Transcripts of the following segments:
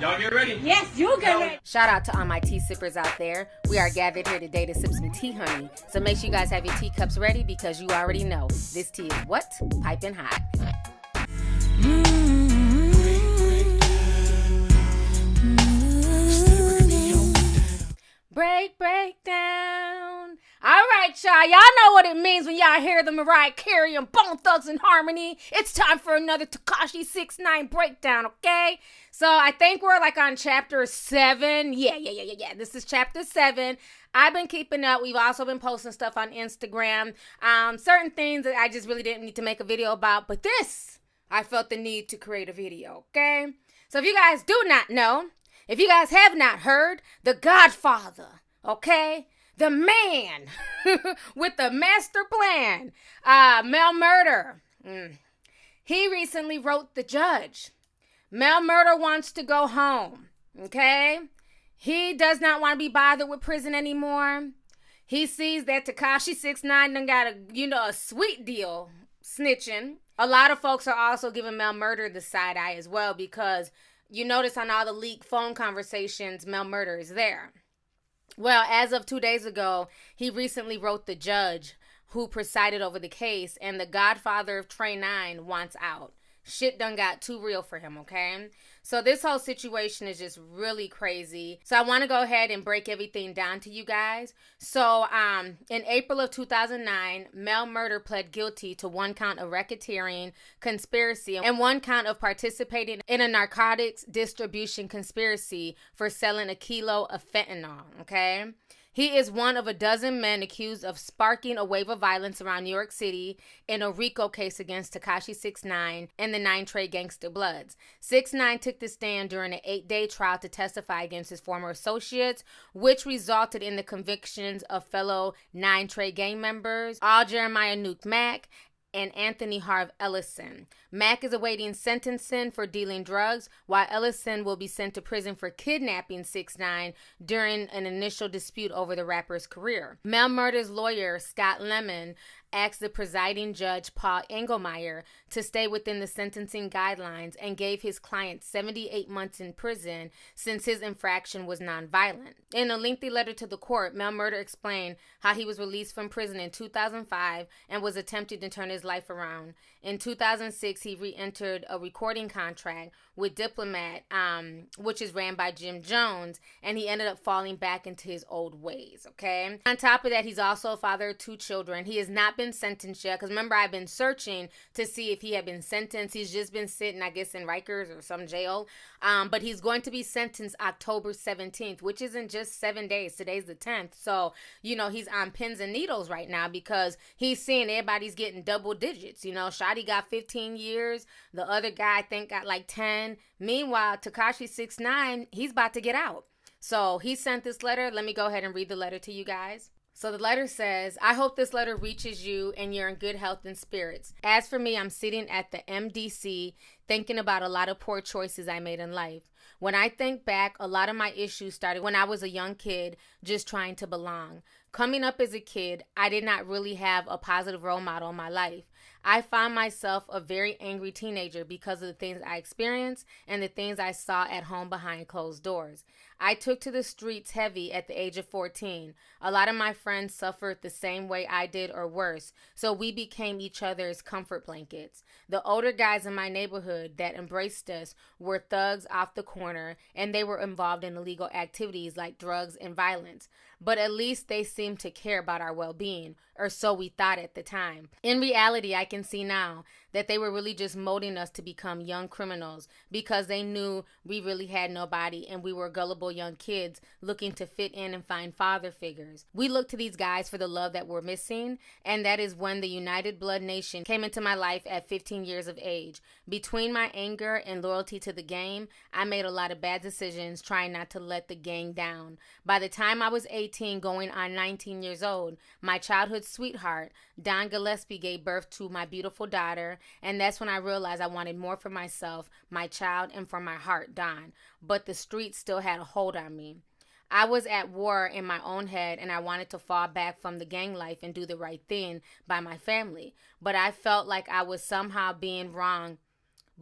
Y'all get ready. Yes, you get ready. Shout out to all my tea sippers out there. We are gathered here today to sip some tea, honey. So make sure you guys have your teacups ready because you already know this tea is what? Piping hot. Break down. All right, y'all. Y'all know what it means when y'all hear the Mariah Carey and Bone Thugs and Harmony. It's time for another Tekahshi 6ix9ine breakdown, okay? So I think we're like on chapter 7. Yeah. This is chapter 7. I've been keeping up. We've also been posting stuff on Instagram. Certain things that I just really didn't need to make a video about. But this, I felt the need to create a video, okay? So if you guys do not know, if you guys have not heard, the Godfather, okay? The man with the master plan, murda. He recently wrote the judge. Murda wants to go home, okay? He does not want to be bothered with prison anymore. He sees that Tekahshi 6ix9ine done got a sweet deal snitching. A lot of folks are also giving murda the side eye as well because you notice on all the leaked phone conversations, murda is there. Well, as of 2 days ago, he recently wrote the judge who presided over the case, and the godfather of Trey 9 wants out. Shit done got too real for him, okay? So this whole situation is just really crazy. So I want to go ahead and break everything down to you guys. So in April of 2009, murda pled guilty to 1 count of racketeering conspiracy and 1 count of participating in a narcotics distribution conspiracy for selling a kilo of fentanyl, okay? He is one of a dozen men accused of sparking a wave of violence around New York City in a RICO case against Tekahshi 6ix9ine and the 9 Trey gangster bloods. 6ix9ine took the stand during an 8-day trial to testify against his former associates, which resulted in the convictions of fellow 9 Trey gang members, All Jeremiah Nuke Mack, and Anthony Harv Ellison. Mack is awaiting sentencing for dealing drugs, while Ellison will be sent to prison for kidnapping 6ix9ine during an initial dispute over the rapper's career. murda's lawyer, Scott Lemon, asked the presiding judge, Paul Engelmeyer, to stay within the sentencing guidelines and gave his client 78 months in prison since his infraction was nonviolent. In a lengthy letter to the court, murda explained how he was released from prison in 2005 and was attempting to turn his life around. In 2006, he re-entered a recording contract with Diplomat, which is ran by Jim Jones, and he ended up falling back into his old ways, okay? On top of that, he's also a father of 2 children. He has not been sentenced yet, because remember, I've been searching to see if he had been sentenced. He's just been sitting, I guess, in Rikers or some jail, but he's going to be sentenced October 17th, which is in just 7 days. Today's the 10th, so, he's on pins and needles right now because he's seeing everybody's getting double digits. Shotty got 15 years. The other guy, I think, got like 10. Meanwhile, Tekahshi 6ix9ine, he's about to get out. So he sent this letter. Let me go ahead and read the letter to you guys. So the letter says, I hope this letter reaches you and you're in good health and spirits. As for me, I'm sitting at the MDC thinking about a lot of poor choices I made in life. When I think back, a lot of my issues started when I was a young kid just trying to belong. Coming up as a kid, I did not really have a positive role model in my life. I found myself a very angry teenager because of the things I experienced and the things I saw at home behind closed doors. I took to the streets heavy at the age of 14. A lot of my friends suffered the same way I did or worse, so we became each other's comfort blankets. The older guys in my neighborhood that embraced us were thugs off the corner, and they were involved in illegal activities like drugs and violence. But at least they seemed to care about our well-being, or so we thought at the time. In reality, I can see now that they were really just molding us to become young criminals because they knew we really had nobody and we were gullible young kids looking to fit in and find father figures. We looked to these guys for the love that we're missing, and that is when the United Blood Nation came into my life at 15 years of age. Between my anger and loyalty to the game, I made a lot of bad decisions trying not to let the gang down. By the time I was 18 going on 19 years old, my childhood sweetheart, Don Gillespie, gave birth to my beautiful daughter, and that's when I realized I wanted more for myself, my child, and for my heart, Don. But the streets still had a hold on me. I was at war in my own head, and I wanted to fall back from the gang life and do the right thing by my family. But I felt like I was somehow being wrong.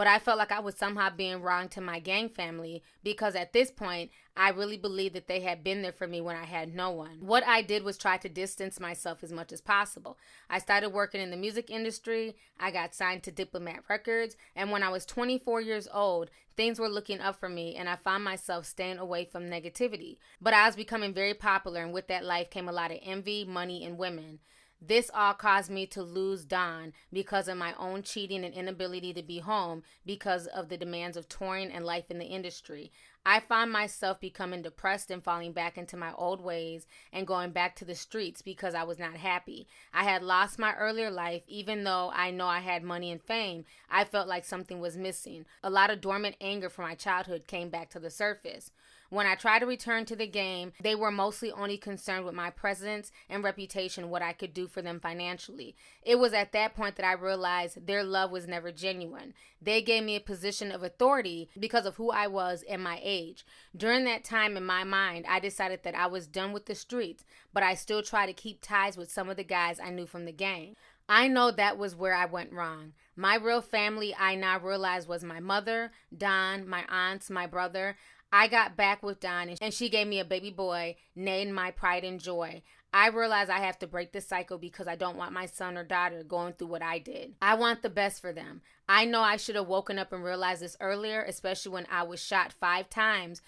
But I felt like I was somehow being wrong to my gang family because at this point, I really believed that they had been there for me when I had no one. What I did was try to distance myself as much as possible. I started working in the music industry. I got signed to Diplomat Records. And when I was 24 years old, things were looking up for me and I found myself staying away from negativity. But I was becoming very popular, and with that life came a lot of envy, money, and women. This all caused me to lose Don because of my own cheating and inability to be home because of the demands of touring and life in the industry. I found myself becoming depressed and falling back into my old ways and going back to the streets because I was not happy. I had lost my earlier life. Even though I know I had money and fame, I felt like something was missing. A lot of dormant anger from my childhood came back to the surface. When I tried to return to the game, they were mostly only concerned with my presence and reputation, what I could do for them financially. It was at that point that I realized their love was never genuine. They gave me a position of authority because of who I was and my age. During that time in my mind, I decided that I was done with the streets, but I still try to keep ties with some of the guys I knew from the gang. I know that was where I went wrong. My real family, I now realize, was my mother, Don, my aunts, my brother. I got back with Don and she gave me a baby boy named my pride and joy. I realized I have to break this cycle because I don't want my son or daughter going through what I did. I want the best for them. I know I should have woken up and realized this earlier, especially when I was shot 5 times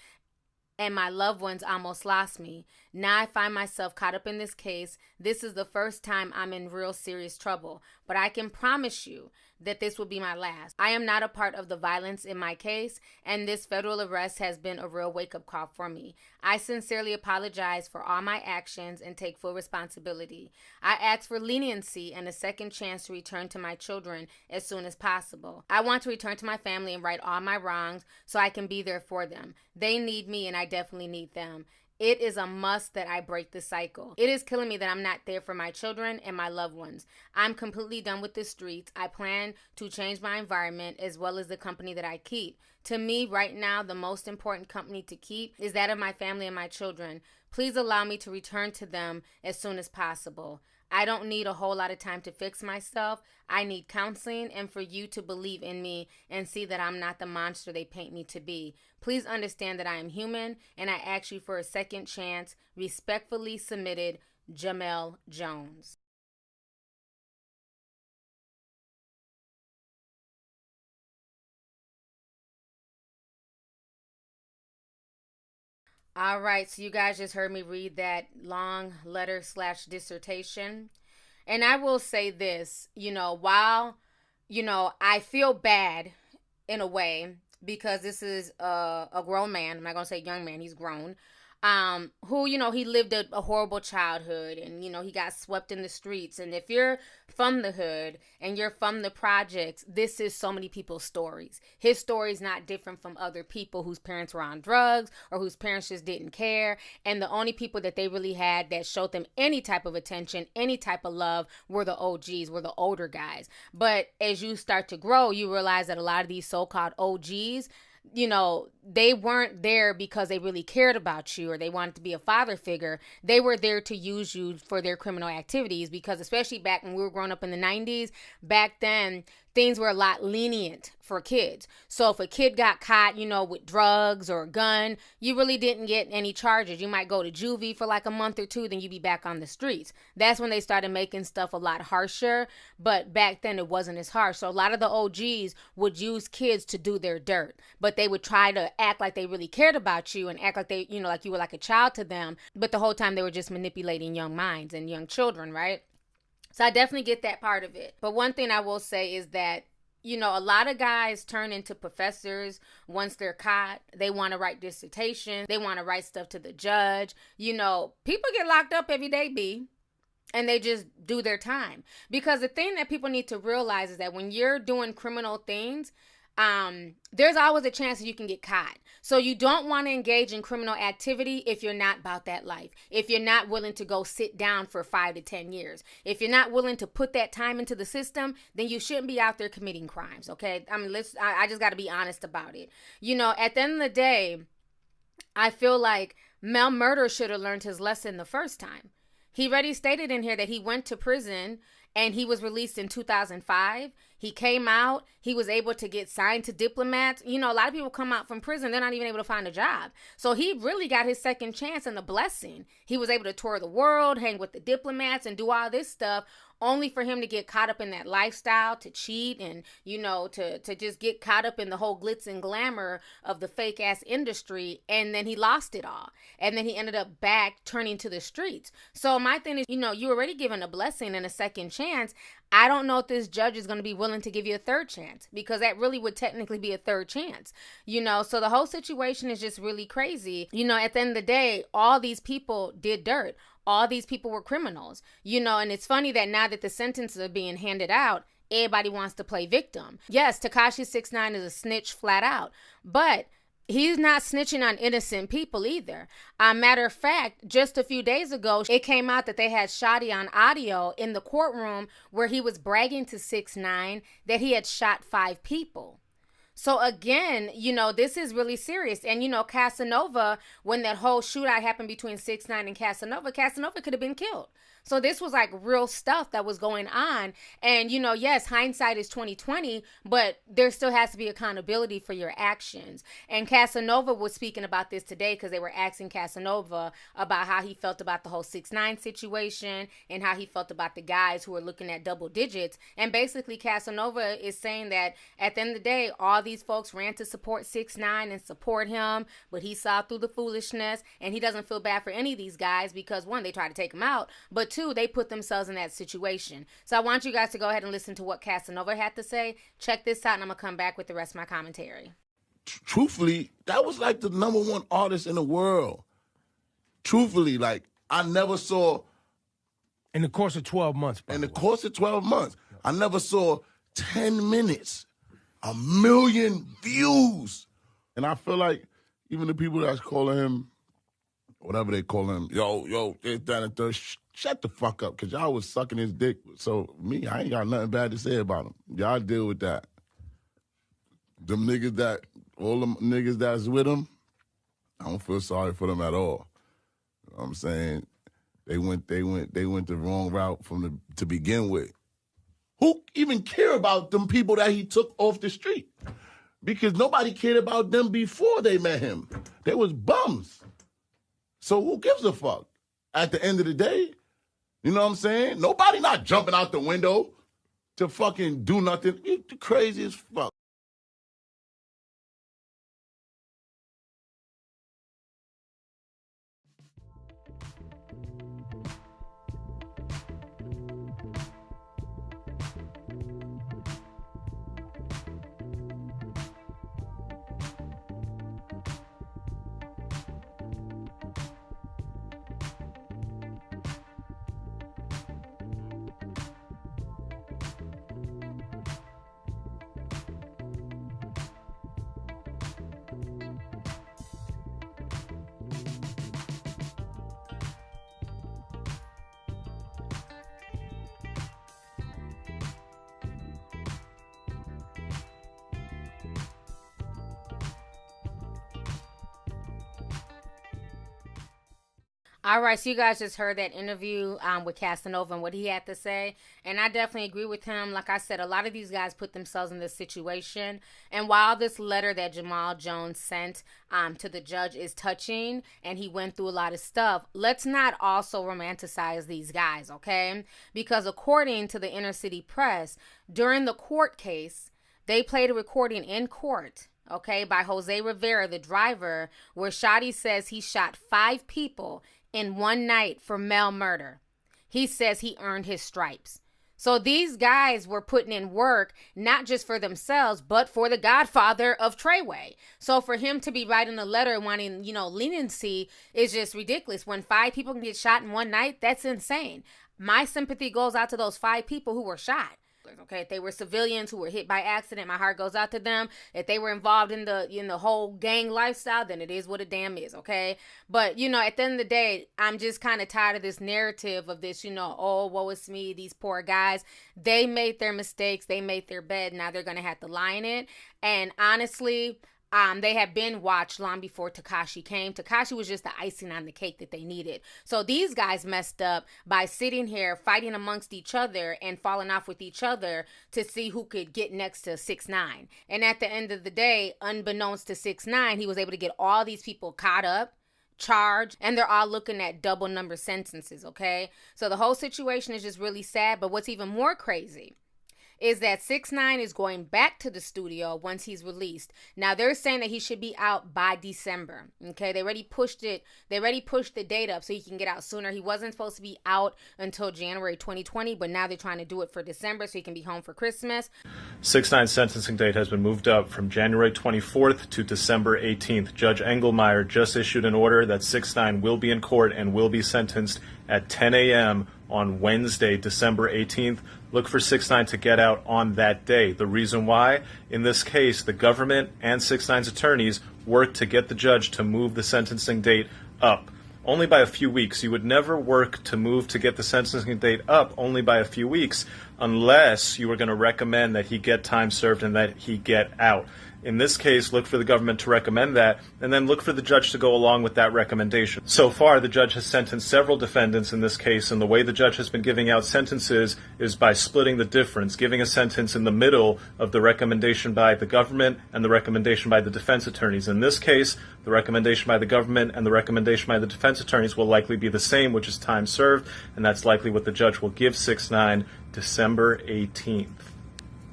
and my loved ones almost lost me. Now I find myself caught up in this case. This is the first time I'm in real serious trouble, but I can promise you that this will be my last. I am not a part of the violence in my case, and this federal arrest has been a real wake-up call for me. I sincerely apologize for all my actions and take full responsibility. I ask for leniency and a second chance to return to my children as soon as possible. I want to return to my family and right all my wrongs so I can be there for them. They need me and I definitely need them. It is a must that I break the cycle. It is killing me that I'm not there for my children and my loved ones. I'm completely done with the streets. I plan to change my environment as well as the company that I keep. To me, right now, the most important company to keep is that of my family and my children. Please allow me to return to them as soon as possible. I don't need a whole lot of time to fix myself. I need counseling and for you to believe in me and see that I'm not the monster they paint me to be. Please understand that I am human and I ask you for a second chance. Respectfully submitted, Jamel Jones. All right, so you guys just heard me read that long letter / dissertation. And I will say this, while, I feel bad in a way because this is a grown man. I'm not going to say young man, he's grown. Who, he lived a horrible childhood and, he got swept in the streets. And if you're from the hood and you're from the projects, this is so many people's stories. His story is not different from other people whose parents were on drugs or whose parents just didn't care. And the only people that they really had that showed them any type of attention, any type of love were the OGs, were the older guys. But as you start to grow, you realize that a lot of these so-called OGs, they weren't there because they really cared about you or they wanted to be a father figure. They were there to use you for their criminal activities because especially back when we were growing up in the 90s, back then, things were a lot lenient for kids. So if a kid got caught, with drugs or a gun, you really didn't get any charges. You might go to juvie for like a month or two, then you'd be back on the streets. That's when they started making stuff a lot harsher. But back then it wasn't as harsh. So a lot of the OGs would use kids to do their dirt, but they would try to act like they really cared about you and act like they, like you were like a child to them. But the whole time they were just manipulating young minds and young children, right? So I definitely get that part of it. But one thing I will say is that, a lot of guys turn into professors once they're caught. They want to write dissertations. They want to write stuff to the judge. People get locked up every day, B. And they just do their time. Because the thing that people need to realize is that when you're doing criminal things, there's always a chance that you can get caught. So you don't want to engage in criminal activity if you're not about that life. If you're not willing to go sit down for 5 to 10 years. If you're not willing to put that time into the system, then you shouldn't be out there committing crimes, okay? I just got to be honest about it. At the end of the day, I feel like Mel Murda should have learned his lesson the first time. He already stated in here that he went to prison and he was released in 2005. He came out. He was able to get signed to diplomats. You know, a lot of people come out from prison, they're not even able to find a job. So he really got his second chance and the blessing. He was able to tour the world, hang with the diplomats, and do all this stuff, only for him to get caught up in that lifestyle, to cheat, and, you know, to just get caught up in the whole glitz and glamour of the fake ass industry. And then he lost it all. And then he ended up back turning to the streets. So my thing is, you know, you already given a blessing and a second chance. I don't know if this judge is going to be willing to give you a third chance, because that really would technically be a third chance, you know. So the whole situation is just really crazy. You know, at the end of the day, all these people did dirt. All these people were criminals, you know. And it's funny that now that the sentences are being handed out, everybody wants to play victim. Yes, Tekahshi 6ix9ine is a snitch flat out, but he's not snitching on innocent people either. Matter of fact, just a few days ago, it came out that they had Shotty on audio in the courtroom where he was bragging to 6ix9ine that he had shot 5 people. So again, you know, this is really serious. And, you know, Casanova, when that whole shootout happened between 6ix9ine and Casanova could have been killed. So this was like real stuff that was going on. And, you know, yes, hindsight is 2020, but there still has to be accountability for your actions. And Casanova was speaking about this today because they were asking Casanova about how he felt about the whole 6ix9ine situation and how he felt about the guys who were looking at double digits. And basically Casanova is saying that at the end of the day, all these folks ran to support 6ix9ine and support him, but he saw through the foolishness, and he doesn't feel bad for any of these guys because, one, they tried to take him out, but two, they put themselves in that situation. So I want you guys to go ahead and listen to what Casanova had to say. Check this out, and I'm going to come back with the rest of my commentary. Truthfully, that was like the #1 artist in the world. Truthfully, like, I never saw... In the course of 12 months, in the course of 12 months, I never saw 10 minutes, 1 million views. And I feel like even the people that's calling him, whatever they call him, yo, this, that, and third, shut the fuck up, because y'all was sucking his dick. So me, I ain't got nothing bad to say about him. Y'all deal with that. Them niggas that, all them niggas that's with him, I don't feel sorry for them at all. You know what I'm saying? They went the wrong route to begin with. Who even care about them people that he took off the street? Because nobody cared about them before they met him. They was bums. So who gives a fuck? At the end of the day, you know what I'm saying? Nobody not jumping out the window to fucking do nothing. You crazy as fuck. All right, so you guys just heard that interview with Casanova and what he had to say, and I definitely agree with him. Like I said, a lot of these guys put themselves in this situation, and while this letter that Jamal Jones sent to the judge is touching, and he went through a lot of stuff, let's not also romanticize these guys, okay? Because according to the Inner City Press, during the court case, they played a recording in court, okay, by Jose Rivera, the driver, where Shotty says he shot 5 people in one night for male murder. He says he earned his stripes. So these guys were putting in work, not just for themselves, but for the godfather of Treyway. So for him to be writing a letter wanting, you know, leniency is just ridiculous. When 5 people can get shot in one night, that's insane. My sympathy goes out to those 5 people who were shot. Okay, if they were civilians who were hit by accident, my heart goes out to them. If they were involved in the whole gang lifestyle, then it is what a damn is, okay? But, you know, at the end of the day, I'm just kind of tired of this narrative of this, you know, oh, woe is me, these poor guys. They made their mistakes. They made their bed. Now they're going to have to lie in it. And honestly, They had been watched long before Tekahshi came. Tekahshi was just the icing on the cake that they needed. So these guys messed up by sitting here fighting amongst each other and falling off with each other to see who could get next to 6ix9ine. And at the end of the day, unbeknownst to 6ix9ine, he was able to get all these people caught up, charged, and they're all looking at double number sentences, okay? So the whole situation is just really sad. But what's even more crazy is that 6ix9ine is going back to the studio once he's released. Now, they're saying that he should be out by December, okay? They already pushed it. They already pushed the date up so he can get out sooner. He wasn't supposed to be out until January 2020, but now they're trying to do it for December so he can be home for Christmas. 6ix9ine's sentencing date has been moved up from January 24th to December 18th. Judge Engelmeyer just issued an order that 6ix9ine will be in court and will be sentenced at 10 a.m. on Wednesday, December 18th. Look for 6ix9ine to get out on that day. The reason why? In this case, the government and 6ix9ine's attorneys worked to get the judge to move the sentencing date up. Only by a few weeks. You would never work to move to get the sentencing date up only by a few weeks unless you were going to recommend that he get time served and that he get out. In this case, look for the government to recommend that, and then look for the judge to go along with that recommendation. So far, the judge has sentenced several defendants in this case, and the way the judge has been giving out sentences is by splitting the difference, giving a sentence in the middle of the recommendation by the government and the recommendation by the defense attorneys. In this case, the recommendation by the government and the recommendation by the defense attorneys will likely be the same, which is time served, and that's likely what the judge will give 6ix9ine December 18th.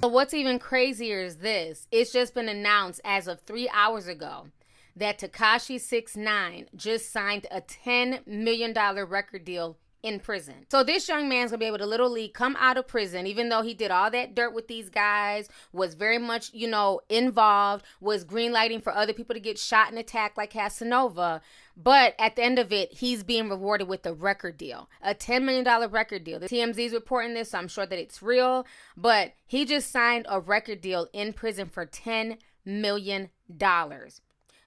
But what's even crazier is this. It's just been announced as of 3 hours ago that Tekahshi 6ix9ine just signed a $10 million record deal in prison. So this young man's gonna be able to literally come out of prison, even though he did all that dirt with these guys, was very much, involved, was greenlighting for other people to get shot and attacked like Casanova. But at the end of it, he's being rewarded with a record deal, a $10 million record deal. The TMZ's reporting this, so I'm sure that it's real. But he just signed a record deal in prison for $10 million.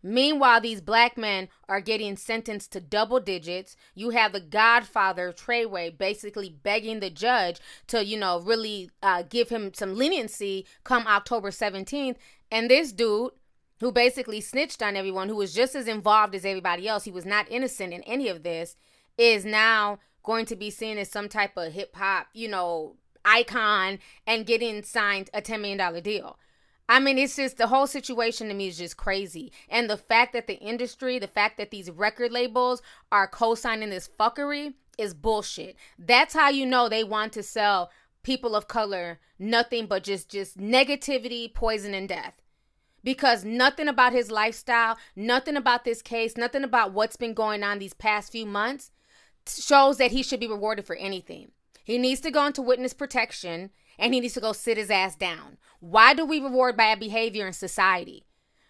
Meanwhile, these black men are getting sentenced to double digits. You have the Godfather, Treyway, basically begging the judge to, really give him some leniency come October 17th. And this dude, who basically snitched on everyone, who was just as involved as everybody else, he was not innocent in any of this, is now going to be seen as some type of hip-hop, icon and getting signed a $10 million deal. I mean, it's just, the whole situation to me is just crazy. And the fact that the industry, the fact that these record labels are co-signing this fuckery is bullshit. That's how you know they want to sell people of color nothing but just negativity, poison, and death. Because nothing about his lifestyle, nothing about this case, nothing about what's been going on these past few months shows that he should be rewarded for anything. He needs to go into witness protection, and he needs to go sit his ass down. Why do we reward bad behavior in society?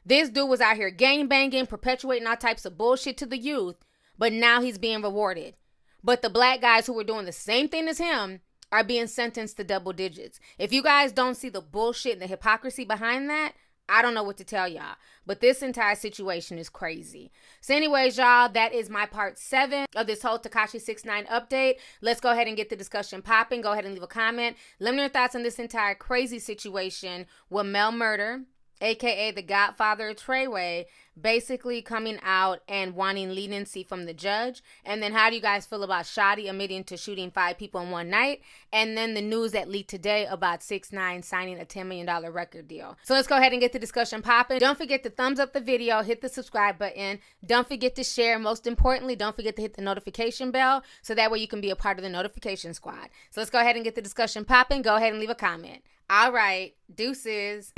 This dude was out here gangbanging, perpetuating all types of bullshit to the youth, but now he's being rewarded. But the black guys who were doing the same thing as him are being sentenced to double digits. If you guys don't see the bullshit and the hypocrisy behind that, I don't know what to tell y'all, but this entire situation is crazy. So anyways, y'all, that is my part 7 of this whole Tekahshi 6ix9ine update. Let's go ahead and get the discussion popping. Go ahead and leave a comment. Let me know your thoughts on this entire crazy situation with murda, aka the Godfather Treyway, basically coming out and wanting leniency from the judge. And then how do you guys feel about Shotty admitting to shooting 5 people in one night? And then the news that leaked today about 6ix9ine signing a $10 million record deal. So let's go ahead and get the discussion popping. Don't forget to thumbs up the video, hit the subscribe button. Don't forget to share. Most importantly, don't forget to hit the notification bell so that way you can be a part of the notification squad. So let's go ahead and get the discussion popping. Go ahead and leave a comment. All right, deuces.